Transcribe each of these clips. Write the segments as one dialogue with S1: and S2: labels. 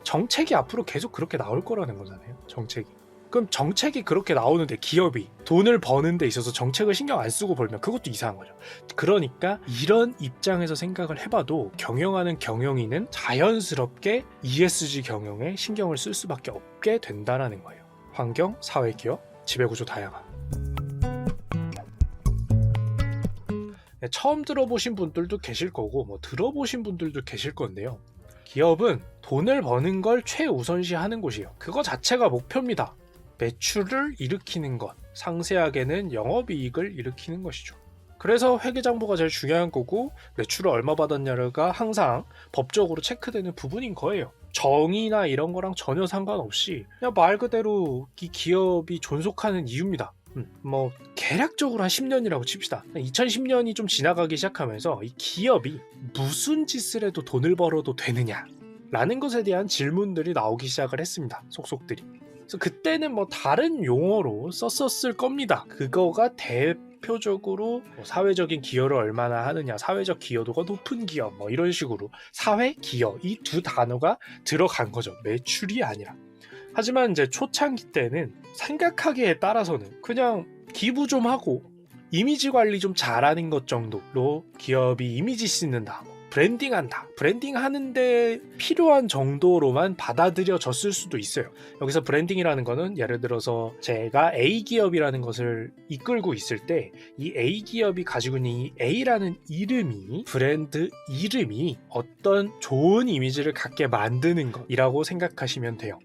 S1: 정책이 앞으로 계속 그렇게 나올 거라는 거잖아요. 정책이. 그럼 정책이 그렇게 나오는데 기업이 돈을 버는 데 있어서 정책을 신경 안 쓰고 벌면 그것도 이상한 거죠. 그러니까 이런 입장에서 생각을 해봐도 경영하는 경영인은 자연스럽게 ESG 경영에 신경을 쓸 수밖에 없게 된다는 거예요. 환경, 사회, 기업, 지배구조 다양화. 처음 들어보신 분들도 계실 거고 뭐 들어보신 분들도 계실 건데요. 기업은 돈을 버는 걸 최우선시하는 곳이에요. 그거 자체가 목표입니다. 매출을 일으키는 것, 상세하게는 영업이익을 일으키는 것이죠. 그래서 회계장부가 제일 중요한 거고 매출을 얼마 받았냐가 항상 법적으로 체크되는 부분인 거예요. 정의나 이런 거랑 전혀 상관없이 그냥 말 그대로 이 기업이 존속하는 이유입니다. 뭐 계략적으로 한 10년이라고 칩시다. 2010년이 좀 지나가기 시작하면서 이 기업이 무슨 짓을 해도 돈을 벌어도 되느냐 라는 것에 대한 질문들이 나오기 시작을 했습니다. 속속들이. 그래서 그때는 뭐 다른 용어로 썼었을 겁니다. 그거가 대표적으로 뭐 사회적인 기여를 얼마나 하느냐, 사회적 기여도가 높은 기업 뭐 이런 식으로 사회, 기여 이 두 단어가 들어간 거죠. 매출이 아니라. 하지만 이제 초창기 때는 생각하기에 따라서는 그냥 기부 좀 하고 이미지 관리 좀 잘하는 것 정도로 기업이 이미지 씻는다, 브랜딩한다, 브랜딩하는데 필요한 정도로만 받아들여졌을 수도 있어요. 여기서 브랜딩이라는 거는 예를 들어서 제가 A기업이라는 것을 이끌고 있을 때 이 A기업이 가지고 있는 이 A라는 이름이, 브랜드 이름이 어떤 좋은 이미지를 갖게 만드는 것이라고 생각하시면 돼요.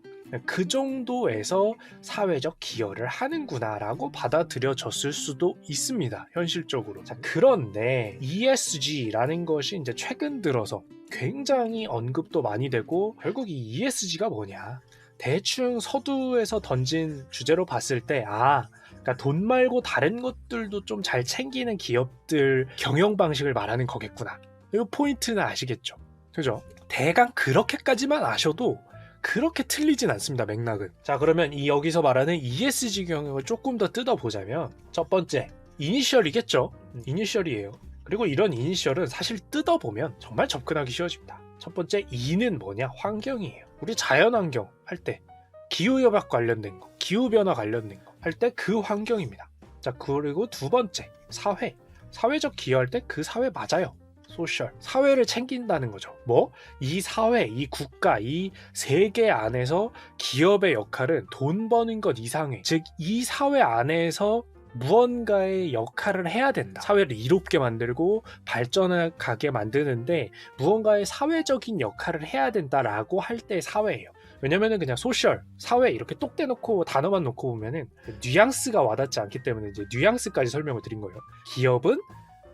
S1: 그 정도에서 사회적 기여를 하는구나 라고 받아들여졌을 수도 있습니다. 현실적으로. 자, 그런데 ESG라는 것이 이제 최근 들어서 굉장히 언급도 많이 되고 결국 이 ESG가 뭐냐, 대충 서두에서 던진 주제로 봤을 때 그러니까 돈 말고 다른 것들도 좀 잘 챙기는 기업들 경영 방식을 말하는 거겠구나. 이 포인트는 아시겠죠? 그죠? 대강 그렇게까지만 아셔도 그렇게 틀리진 않습니다. 맥락은. 자, 그러면 여기서 말하는 ESG 경영을 조금 더 뜯어보자면 첫 번째, 이니셜이겠죠. 이니셜이에요. 그리고 이런 이니셜은 사실 뜯어보면 정말 접근하기 쉬워집니다. 첫 번째 E는 뭐냐? 환경이에요. 우리 자연환경 할 때 기후협약 관련된 거, 기후변화 관련된 거 할 때 그 환경입니다. 자, 그리고 두 번째 사회, 사회적 기여할 때 그 사회 맞아요. 소셜, 사회를 챙긴다는 거죠. 뭐? 이 사회, 이 국가, 이 세계 안에서 기업의 역할은 돈 버는 것 이상해. 즉, 이 사회 안에서 무언가의 역할을 해야 된다. 사회를 이롭게 만들고 발전하게 만드는데 무언가의 사회적인 역할을 해야 된다라고 할 때 사회예요. 왜냐면은 그냥 소셜, 사회 이렇게 똑 떼놓고 단어만 놓고 보면은 뉘앙스가 와닿지 않기 때문에 이제 뉘앙스까지 설명을 드린 거예요. 기업은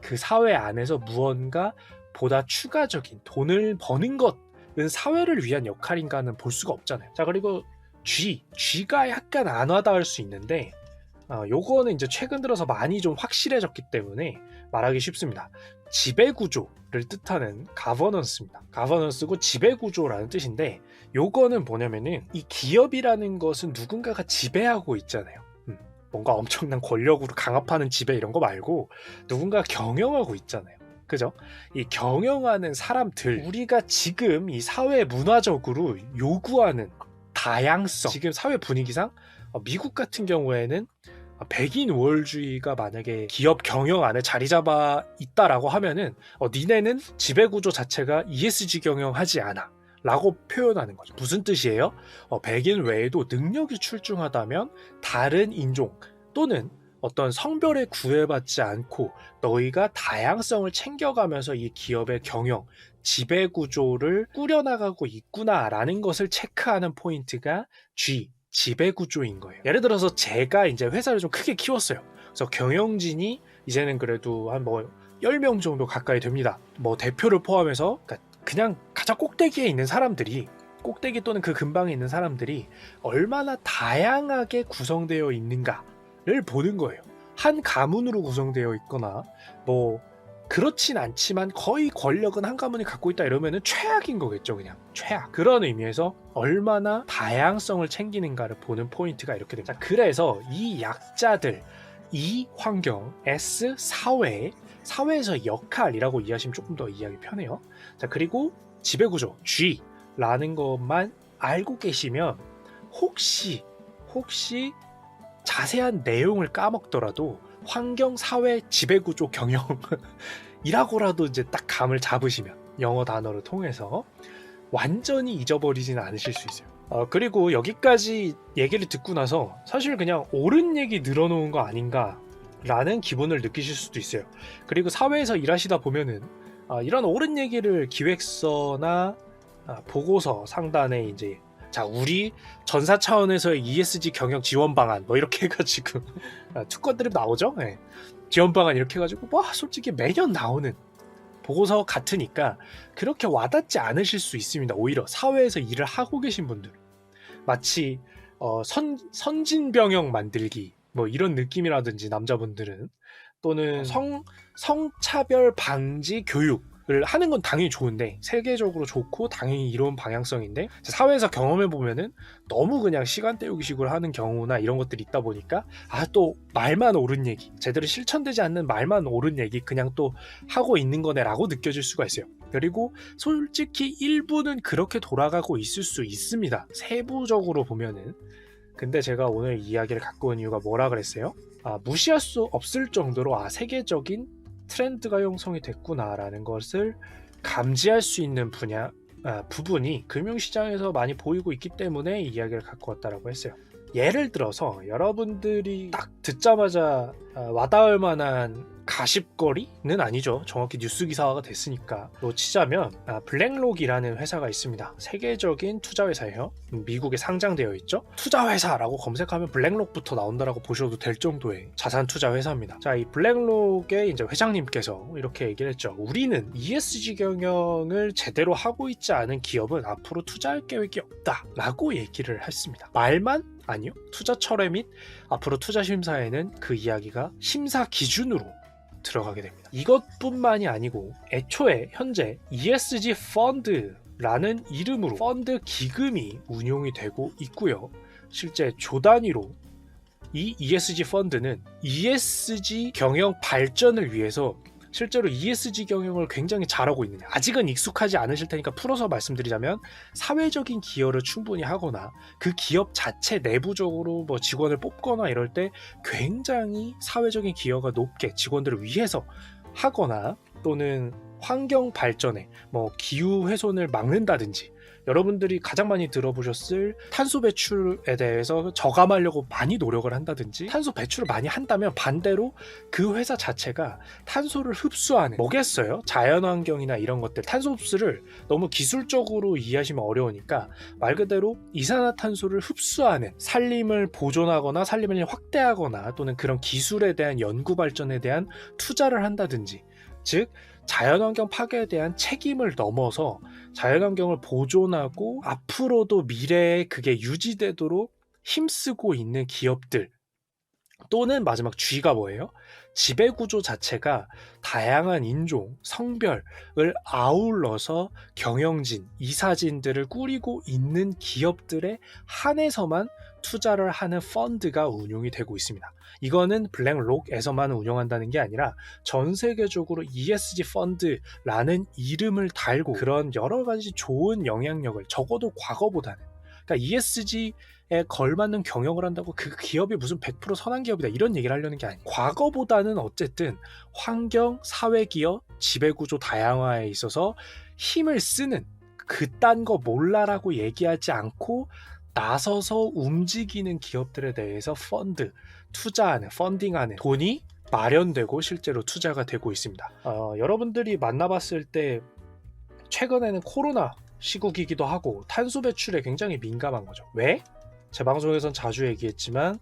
S1: 그 사회 안에서 무언가 보다 추가적인 돈을 버는 것은 사회를 위한 역할인가는 볼 수가 없잖아요. 자, 그리고 G가 약간 안 와닿을 수 있는데 요거는 이제 최근 들어서 많이 좀 확실해졌기 때문에 말하기 쉽습니다. 지배구조를 뜻하는 가버넌스입니다. 가버넌스고 지배구조라는 뜻인데 요거는 뭐냐면은 이 기업이라는 것은 누군가가 지배하고 있잖아요. 뭔가 엄청난 권력으로 강압하는 지배 이런 거 말고 누군가 경영하고 있잖아요. 그죠? 이 경영하는 사람들, 우리가 지금 이 사회 문화적으로 요구하는 다양성, 지금 사회 분위기상 미국 같은 경우에는 백인 우월주의가 만약에 기업 경영 안에 자리 잡아 있다라고 하면은 니네는 지배구조 자체가 ESG 경영하지 않아 라고 표현하는 거죠. 무슨 뜻이에요? 백인 외에도 능력이 출중하다면 다른 인종 또는 어떤 성별에 구애받지 않고 너희가 다양성을 챙겨가면서 이 기업의 경영, 지배구조를 꾸려나가고 있구나라는 것을 체크하는 포인트가 지배구조인 거예요. 예를 들어서 제가 이제 회사를 좀 크게 키웠어요. 그래서 경영진이 이제는 그래도 한 10명 정도 가까이 됩니다. 대표를 포함해서 그냥 가장 꼭대기에 있는 사람들이, 꼭대기 또는 그 근방에 있는 사람들이 얼마나 다양하게 구성되어 있는가를 보는 거예요. 한 가문으로 구성되어 있거나 그렇진 않지만 거의 권력은 한 가문이 갖고 있다 이러면은 최악인 거겠죠. 그냥 최악. 그런 의미에서 얼마나 다양성을 챙기는가를 보는 포인트가 이렇게 됩니다. 자, 그래서 이 약자들, 이 환경, S 사회에서 역할이라고 이해하시면 조금 더 이해하기 편해요. 자, 그리고 지배구조 G라는 것만 알고 계시면 혹시 자세한 내용을 까먹더라도 환경, 사회, 지배구조, 경영이라고라도 이제 딱 감을 잡으시면 영어 단어를 통해서 완전히 잊어버리지는 않으실 수 있어요. 그리고 여기까지 얘기를 듣고 나서 사실 그냥 옳은 얘기 늘어놓은 거 아닌가 라는 기분을 느끼실 수도 있어요. 그리고 사회에서 일하시다 보면은 이런 옳은 얘기를 기획서나 보고서 상단에 이제 자 우리 전사 차원에서의 ESG 경영 지원 방안 뭐 이렇게 해가지고 특권들이 나오죠. 네. 지원 방안 이렇게 해가지고 뭐 솔직히 매년 나오는 보고서 같으니까 그렇게 와닿지 않으실 수 있습니다. 오히려 사회에서 일을 하고 계신 분들 마치 선진병영 만들기 뭐 이런 느낌이라든지 남자분들은 또는 성차별 방지 교육을 하는 건 당연히 좋은데 세계적으로 좋고 당연히 이런 방향성인데 사회에서 경험해 보면은 너무 그냥 시간 때우기식으로 하는 경우나 이런 것들이 있다 보니까 또 말만 옳은 얘기 제대로 실천되지 않는 말만 옳은 얘기 그냥 또 하고 있는 거네라고 느껴질 수가 있어요. 그리고 솔직히 일부는 그렇게 돌아가고 있을 수 있습니다. 세부적으로 보면은. 근데 제가 오늘 이야기를 갖고 온 이유가 뭐라 그랬어요? 무시할 수 없을 정도로 세계적인 트렌드가 형성이 됐구나라는 것을 감지할 수 있는 부분이 금융시장에서 많이 보이고 있기 때문에 이야기를 갖고 왔다라고 했어요. 예를 들어서 여러분들이 딱 듣자마자 와닿을 만한 가십거리는 아니죠. 정확히 뉴스 기사화가 됐으니까 놓치자면 블랙록이라는 회사가 있습니다. 세계적인 투자 회사예요. 미국에 상장되어 있죠. 투자 회사라고 검색하면 블랙록부터 나온다라고 보셔도 될 정도의 자산 투자 회사입니다. 자, 이 블랙록의 이제 회장님께서 이렇게 얘기를 했죠. 우리는 ESG 경영을 제대로 하고 있지 않은 기업은 앞으로 투자할 계획이 없다라고 얘기를 했습니다. 말만 아니요. 투자철회 및 앞으로 투자 심사에는 그 이야기가 심사 기준으로 들어가게 됩니다. 이것뿐만이 아니고 애초에 현재 ESG 펀드라는 이름으로 펀드 기금이 운용이 되고 있고요. 실제 조 단위로 이 ESG 펀드는 ESG 경영 발전을 위해서 실제로 ESG 경영을 굉장히 잘하고 있느냐 아직은 익숙하지 않으실 테니까 풀어서 말씀드리자면 사회적인 기여를 충분히 하거나 그 기업 자체 내부적으로 뭐 직원을 뽑거나 이럴 때 굉장히 사회적인 기여가 높게 직원들을 위해서 하거나 또는 환경 발전에 뭐 기후 훼손을 막는다든지 여러분들이 가장 많이 들어보셨을 탄소 배출에 대해서 저감하려고 많이 노력을 한다든지 탄소 배출을 많이 한다면 반대로 그 회사 자체가 탄소를 흡수하는 뭐겠어요? 자연환경이나 이런 것들 탄소 흡수를 너무 기술적으로 이해하시면 어려우니까 말 그대로 이산화탄소를 흡수하는 산림을 보존하거나 산림을 확대하거나 또는 그런 기술에 대한 연구 발전에 대한 투자를 한다든지 즉 자연환경 파괴에 대한 책임을 넘어서 자연환경을 보존하고 앞으로도 미래에 그게 유지되도록 힘쓰고 있는 기업들 또는 마지막 G가 뭐예요? 지배구조 자체가 다양한 인종, 성별을 아울러서 경영진, 이사진들을 꾸리고 있는 기업들에 한해서만 투자를 하는 펀드가 운용이 되고 있습니다. 이거는 블랙록에서만 운영한다는 게 아니라 전 세계적으로 ESG 펀드라는 이름을 달고 그런 여러 가지 좋은 영향력을 적어도 과거보다는 그러니까 ESG에 걸맞는 경영을 한다고 그 기업이 무슨 100% 선한 기업이다 이런 얘기를 하려는 게 아니에요. 과거보다는 어쨌든 환경, 사회기업, 지배구조 다양화에 있어서 힘을 쓰는 그딴 거 몰라라고 얘기하지 않고 나서서 움직이는 기업들에 대해서 투자하는, 펀딩하는 돈이 마련되고 실제로 투자가 되고 있습니다. 여러분들이 만나봤을 때 최근에는 코로나 시국이기도 하고 탄소 배출에 굉장히 민감한 거죠. 왜? 제 방송에선 자주 얘기했지만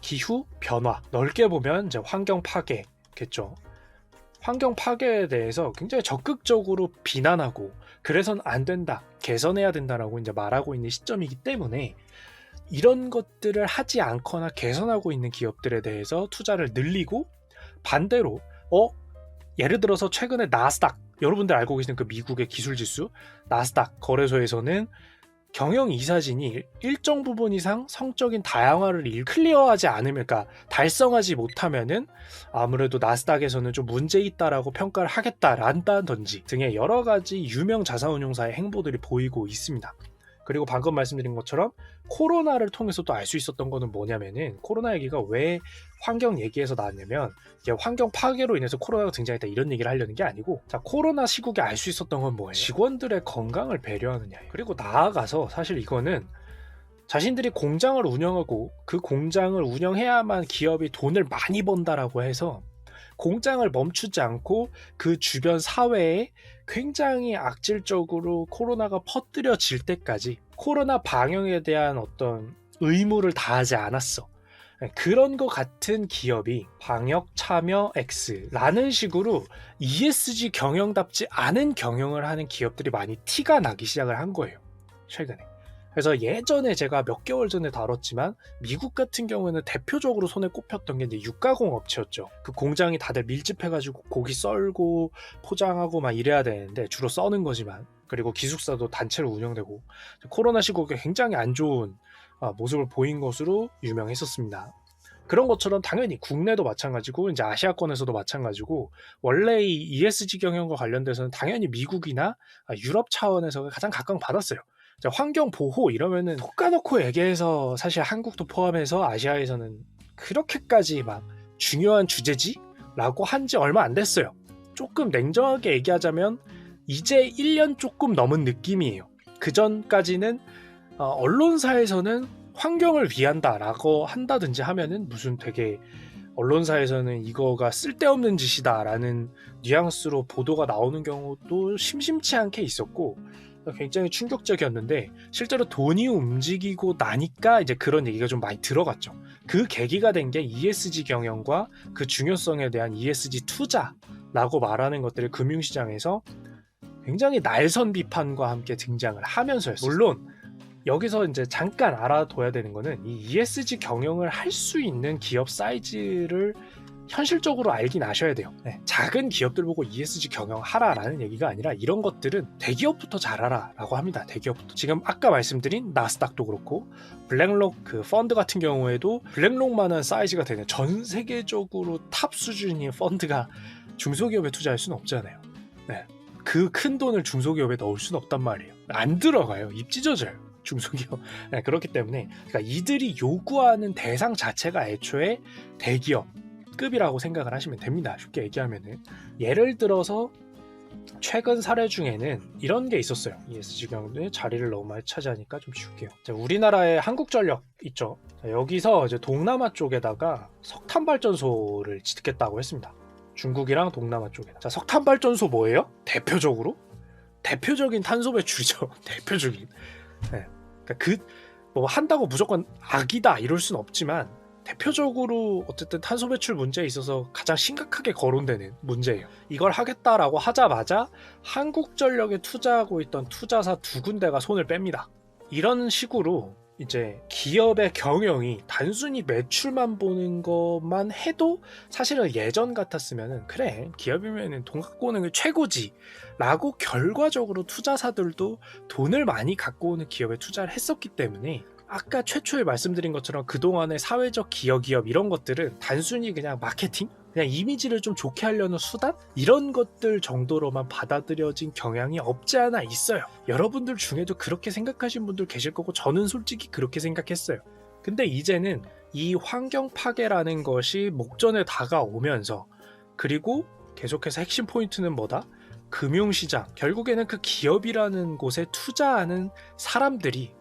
S1: 기후 변화, 넓게 보면 이제 환경 파괴겠죠. 환경 파괴에 대해서 굉장히 적극적으로 비난하고 그래서는 안 된다, 개선해야 된다라고 이제 말하고 있는 시점이기 때문에 이런 것들을 하지 않거나 개선하고 있는 기업들에 대해서 투자를 늘리고 반대로 예를 들어서 최근에 나스닥 여러분들 알고 계시는 그 미국의 기술지수 나스닥 거래소에서는 경영 이사진이 일정 부분 이상 성적인 다양화를 클리어하지 않으면 그러니까 달성하지 못하면은 아무래도 나스닥에서는 좀 문제 있다라고 평가를 하겠다란다든지 등의 여러 가지 유명 자산운용사의 행보들이 보이고 있습니다. 그리고 방금 말씀드린 것처럼 코로나를 통해서도 알 수 있었던 거는 뭐냐면은 코로나 얘기가 왜 환경 얘기에서 나왔냐면 이게 환경 파괴로 인해서 코로나가 등장했다 이런 얘기를 하려는 게 아니고 자 코로나 시국에 알 수 있었던 건 뭐예요? 직원들의 건강을 배려하느냐예요. 그리고 나아가서 사실 이거는 자신들이 공장을 운영하고 그 공장을 운영해야만 기업이 돈을 많이 번다라고 해서 공장을 멈추지 않고 그 주변 사회에 굉장히 악질적으로 코로나가 퍼뜨려질 때까지 코로나 방역에 대한 어떤 의무를 다하지 않았어. 그런 것 같은 기업이 방역 참여 X라는 식으로 ESG 경영답지 않은 경영을 하는 기업들이 많이 티가 나기 시작을 한 거예요. 최근에. 그래서 예전에 제가 몇 개월 전에 다뤘지만 미국 같은 경우에는 대표적으로 손에 꼽혔던 게 이제 육가공 업체였죠. 그 공장이 다들 밀집해가지고 고기 썰고 포장하고 막 이래야 되는데 주로 써는 거지만 그리고 기숙사도 단체로 운영되고 코로나 시국에 굉장히 안 좋은 모습을 보인 것으로 유명했었습니다. 그런 것처럼 당연히 국내도 마찬가지고 이제 아시아권에서도 마찬가지고 원래 이 ESG 경영과 관련돼서는 당연히 미국이나 유럽 차원에서 가장 각광받았어요. 환경 보호 이러면은 톡 까놓고 얘기해서 사실 한국도 포함해서 아시아에서는 그렇게까지 막 중요한 주제지라고 한 지 얼마 안 됐어요. 조금 냉정하게 얘기하자면 이제 1년 조금 넘은 느낌이에요. 그 전까지는 언론사에서는 환경을 위한다라고 한다든지 하면은 무슨 되게 언론사에서는 이거가 쓸데없는 짓이다라는 뉘앙스로 보도가 나오는 경우도 심심치 않게 있었고 굉장히 충격적이었는데 실제로 돈이 움직이고 나니까 이제 그런 얘기가 좀 많이 들어갔죠. 그 계기가 된 게 ESG 경영과 그 중요성에 대한 ESG 투자라고 말하는 것들이 금융시장에서 굉장히 날선 비판과 함께 등장을 하면서였어요. 물론 여기서 이제 잠깐 알아둬야 되는 거는 이 ESG 경영을 할 수 있는 기업 사이즈를 현실적으로 알긴 아셔야 돼요. 작은 기업들 보고 ESG 경영하라라는 얘기가 아니라 이런 것들은 대기업부터 잘하라라고 합니다. 대기업부터. 지금 아까 말씀드린 나스닥도 그렇고 블랙록 그 펀드 같은 경우에도 블랙록만한 사이즈가 되는 전 세계적으로 탑 수준의 펀드가 중소기업에 투자할 수는 없잖아요. 그 큰 돈을 중소기업에 넣을 수는 없단 말이에요. 안 들어가요. 입 찢어져요. 중소기업. 그렇기 때문에 그러니까 이들이 요구하는 대상 자체가 애초에 대기업 급이라고 생각을 하시면 됩니다. 쉽게 얘기하면은 예를 들어서 최근 사례 중에는 이런 게 있었어요. ESG 경영의 자리를 너무 많이 차지하니까 좀 줄게요. 우리나라의 한국전력 있죠. 여기서 이제 동남아 쪽에다가 석탄 발전소를 짓겠다고 했습니다. 중국이랑 동남아 쪽에. 자, 석탄 발전소 뭐예요? 대표적인 탄소 배출이죠. 대표적인. 그러니까 뭐 한다고 무조건 악이다 이럴 수는 없지만. 대표적으로 어쨌든 탄소 배출 문제에 있어서 가장 심각하게 거론되는 문제예요. 이걸 하겠다라고 하자마자 한국전력에 투자하고 있던 투자사 2군데가 손을 뺍니다. 이런 식으로 이제 기업의 경영이 단순히 매출만 보는 것만 해도 사실은 예전 같았으면은 그래 기업이면은 돈 갖고 오는 게 최고지 라고 결과적으로 투자사들도 돈을 많이 갖고 오는 기업에 투자를 했었기 때문에 아까 최초에 말씀드린 것처럼 그동안의 사회적 기업 이런 것들은 단순히 그냥 마케팅? 그냥 이미지를 좀 좋게 하려는 수단? 이런 것들 정도로만 받아들여진 경향이 없지 않아 있어요. 여러분들 중에도 그렇게 생각하신 분들 계실 거고 저는 솔직히 그렇게 생각했어요. 근데 이제는 이 환경 파괴라는 것이 목전에 다가오면서 그리고 계속해서 핵심 포인트는 뭐다? 금융시장, 결국에는 그 기업이라는 곳에 투자하는 사람들이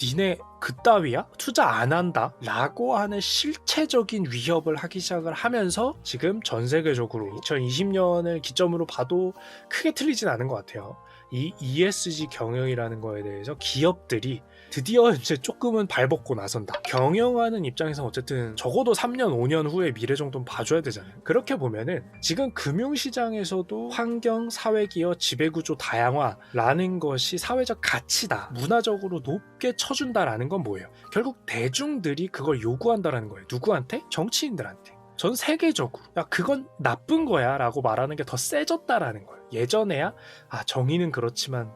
S1: 니네 그따위야? 투자 안 한다? 라고 하는 실체적인 위협을 하기 시작을 하면서 지금 전 세계적으로 2020년을 기점으로 봐도 크게 틀리진 않은 것 같아요. 이 ESG 경영이라는 거에 대해서 기업들이 드디어 이제 조금은 발벗고 나선다. 경영하는 입장에서 어쨌든 적어도 3년, 5년 후의 미래 정도는 봐줘야 되잖아요. 그렇게 보면은 지금 금융시장에서도 환경, 사회기업, 지배구조 다양화라는 것이 사회적 가치다. 문화적으로 높게 쳐준다라는 건 뭐예요? 결국 대중들이 그걸 요구한다라는 거예요. 누구한테? 정치인들한테. 전 세계적으로 야 그건 나쁜 거야 라고 말하는 게 더 세졌다라는 거예요. 예전에야 정의는 그렇지만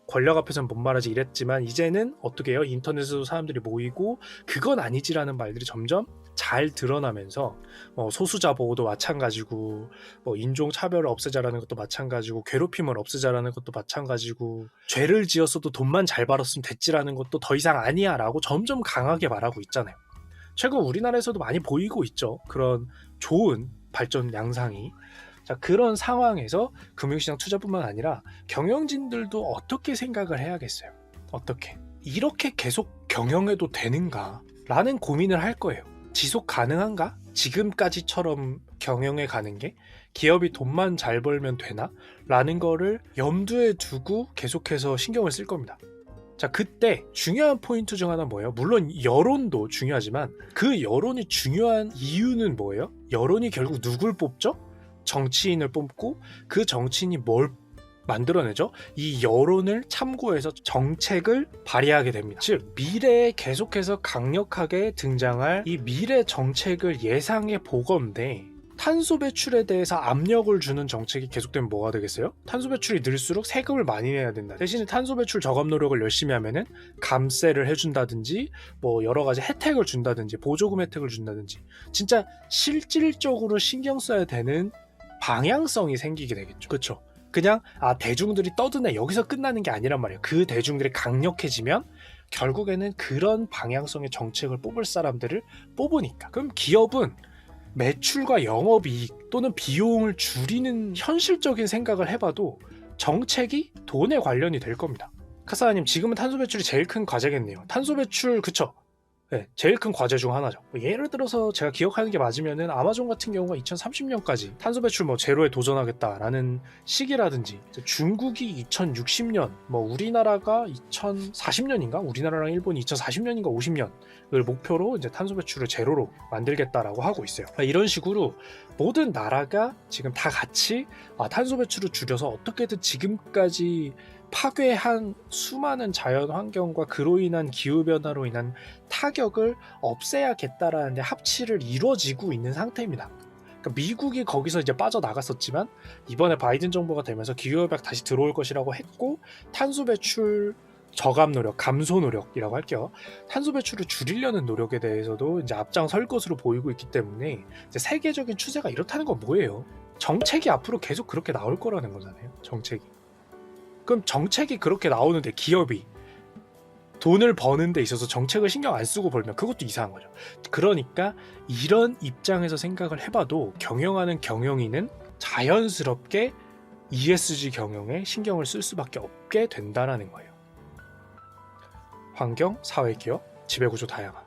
S1: 권력 앞에서는 못 말하지 이랬지만 이제는 어떻게 해요? 인터넷에도 사람들이 모이고 그건 아니지라는 말들이 점점 잘 드러나면서 소수자 보호도 마찬가지고 인종 차별을 없애자라는 것도 마찬가지고 괴롭힘을 없애자라는 것도 마찬가지고 죄를 지었어도 돈만 잘 벌었으면 됐지라는 것도 더 이상 아니야 라고 점점 강하게 말하고 있잖아요. 최근 우리나라에서도 많이 보이고 있죠. 그런 좋은 발전 양상이. 자, 그런 상황에서 금융시장 투자뿐만 아니라 경영진들도 어떻게 생각을 해야겠어요. 어떻게? 이렇게 계속 경영해도 되는가? 라는 고민을 할 거예요. 지속 가능한가? 지금까지처럼 경영해 가는 게 기업이 돈만 잘 벌면 되나? 라는 거를 염두에 두고 계속해서 신경을 쓸 겁니다. 자, 그때 중요한 포인트 중 하나 뭐예요? 물론 여론도 중요하지만 그 여론이 중요한 이유는 뭐예요? 여론이 결국 누굴 뽑죠? 정치인을 뽑고 그 정치인이 뭘 만들어내죠? 이 여론을 참고해서 정책을 발의하게 됩니다. 즉 미래에 계속해서 강력하게 등장할 이 미래 정책을 예상해 보건대 탄소 배출에 대해서 압력을 주는 정책이 계속되면 뭐가 되겠어요? 탄소 배출이 늘수록 세금을 많이 내야 된다. 대신에 탄소 배출 저감 노력을 열심히 하면은 감세를 해준다든지 여러 가지 혜택을 준다든지 보조금 혜택을 준다든지 진짜 실질적으로 신경 써야 되는 방향성이 생기게 되겠죠. 그렇죠? 그냥 대중들이 떠드네 여기서 끝나는 게 아니란 말이에요. 그 대중들이 강력해지면 결국에는 그런 방향성의 정책을 뽑을 사람들을 뽑으니까. 그럼 기업은 매출과 영업이익 또는 비용을 줄이는 현실적인 생각을 해봐도 정책이 돈에 관련이 될 겁니다. 카사님, 지금은 탄소 배출이 제일 큰 과제겠네요. 탄소 배출 그쵸? 네, 제일 큰 과제 중 하나죠. 예를 들어서 제가 기억하는 게 맞으면은 아마존 같은 경우가 2030년까지 탄소 배출 제로에 도전하겠다라는 시기라든지, 중국이 2060년, 우리나라가 2040년인가? 우리나라랑 일본이 2040년인가 50년을 목표로 이제 탄소 배출을 제로로 만들겠다라고 하고 있어요. 이런 식으로 모든 나라가 지금 다 같이 탄소 배출을 줄여서 어떻게든 지금까지 파괴한 수많은 자연 환경과 그로 인한 기후변화로 인한 타격을 없애야겠다라는 합치를 이루어지고 있는 상태입니다. 그러니까 미국이 거기서 이제 빠져나갔었지만 이번에 바이든 정부가 되면서 기후협약 다시 들어올 것이라고 했고, 탄소 배출 저감 노력, 감소 노력이라고 할게요. 탄소 배출을 줄이려는 노력에 대해서도 이제 앞장설 것으로 보이고 있기 때문에 이제 세계적인 추세가 이렇다는 건 뭐예요? 정책이 앞으로 계속 그렇게 나올 거라는 거잖아요. 정책이. 그럼 정책이 그렇게 나오는데 기업이 돈을 버는 데 있어서 정책을 신경 안 쓰고 벌면 그것도 이상한 거죠. 그러니까 이런 입장에서 생각을 해봐도 경영하는 경영인은 자연스럽게 ESG 경영에 신경을 쓸 수밖에 없게 된다는 거예요. 환경, 사회, 기업, 지배구조 다양화.